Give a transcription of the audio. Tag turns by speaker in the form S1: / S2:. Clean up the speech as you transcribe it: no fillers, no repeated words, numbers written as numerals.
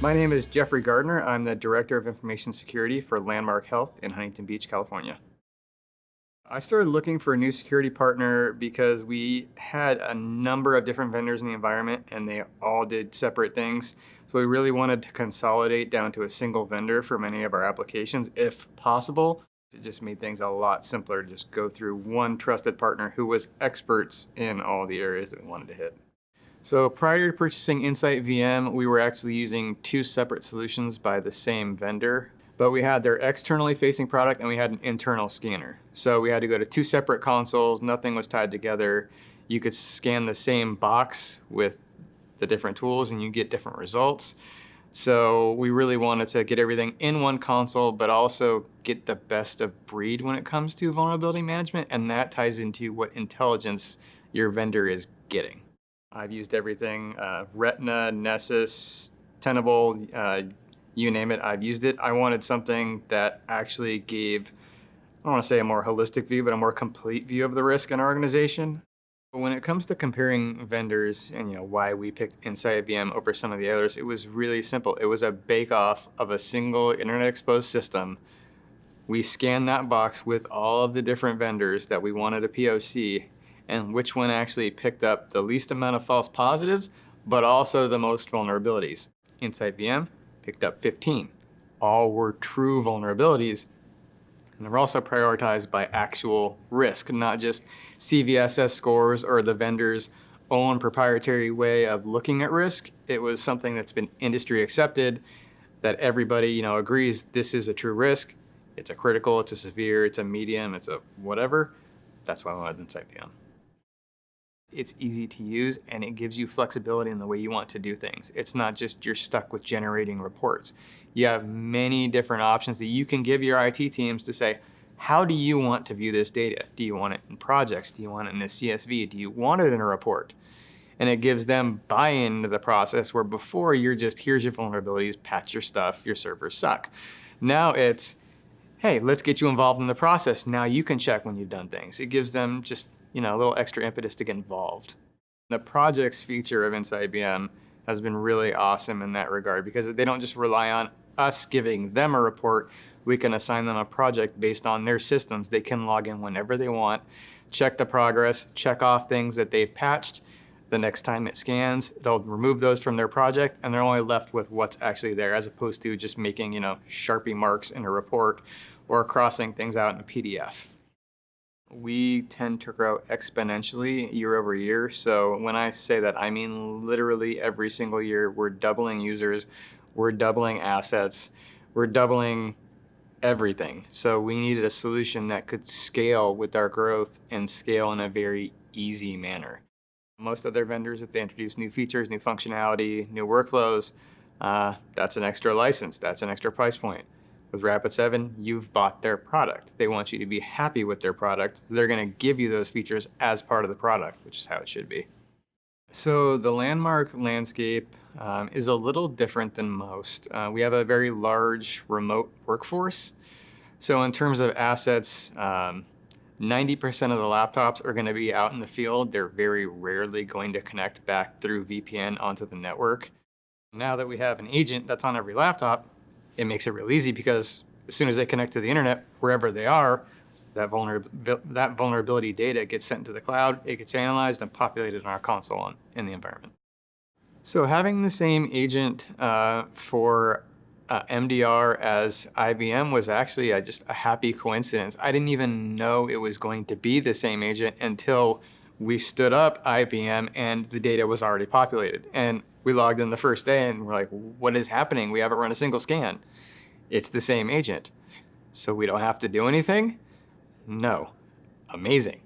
S1: My name is Jeffrey Gardner. I'm the Director of Information Security for Landmark Health in Huntington Beach, California. I started looking for a new security partner because we had a number of different vendors in the environment and they all did separate things. So we really wanted to consolidate down to a single vendor for many of our applications, if possible. It just made things a lot simpler to just go through one trusted partner who was experts in all the areas that we wanted to hit. So prior to purchasing InsightVM, we were actually using two separate solutions by the same vendor, but we had their externally facing product and we had an internal scanner. So we had to go to two separate consoles, nothing was tied together. You could scan the same box with the different tools and you get different results. So we really wanted to get everything in one console, but also get the best of breed when it comes to vulnerability management, and that ties into what intelligence your vendor is getting. I've used everything, Retina, Nessus, Tenable, you name it, I've used it. I wanted something that actually gave, I don't want to say a more holistic view, but a more complete view of the risk in our organization. When it comes to comparing vendors and why we picked InsightVM over some of the others, it was really simple. It was a bake-off of a single internet exposed system. We scanned that box with all of the different vendors that we wanted a POC, and which one actually picked up the least amount of false positives, but also the most vulnerabilities. InsightVM picked up 15. All were true vulnerabilities, and they're also prioritized by actual risk, not just CVSS scores or the vendor's own proprietary way of looking at risk. It was something that's been industry accepted, that everybody agrees this is a true risk. It's a critical, it's a severe, it's a medium, it's a whatever. That's why I wanted InsightVM. It's easy to use and it gives you flexibility in the way you want to do things. It's not just you're stuck with generating reports. You have many different options that you can give your IT teams to say, how do you want to view this data? Do you want it in projects? Do you want it in a CSV? Do you want it in a report? And it gives them buy-in into the process, where before you're just, here's your vulnerabilities, patch your stuff, your servers suck. Now it's, hey, let's get you involved in the process. Now you can check when you've done things. It gives them just a little extra impetus to get involved. The projects feature of InsightVM has been really awesome in that regard, because they don't just rely on us giving them a report. We can assign them a project based on their systems. They can log in whenever they want, check the progress, check off things that they've patched. The next time it scans, it'll remove those from their project, and they're only left with what's actually there, as opposed to just making Sharpie marks in a report or crossing things out in a PDF. We tend to grow exponentially year over year. So when I say that, I mean literally every single year we're doubling users, we're doubling assets, we're doubling everything. So we needed a solution that could scale with our growth and scale in a very easy manner. Most other vendors, if they introduce new features, new functionality, new workflows, that's an extra license, that's an extra price point. With Rapid7, you've bought their product. They want you to be happy with their product, so they're going to give you those features as part of the product, which is how it should be. So the Landmark landscape is a little different than most. We have a very large remote workforce. So in terms of assets, 90% of the laptops are going to be out in the field. They're very rarely going to connect back through VPN onto the network. Now that we have an agent that's on every laptop, it makes it real easy, because as soon as they connect to the internet, wherever they are, that vulnerability data gets sent to the cloud, it gets analyzed and populated in our console in the environment. So having the same agent for MDR as IBM was actually just a happy coincidence. I didn't even know it was going to be the same agent until we stood up IBM and the data was already populated. And we logged in the first day and we're like, what is happening? We haven't run a single scan. It's the same agent. So we don't have to do anything? No. Amazing.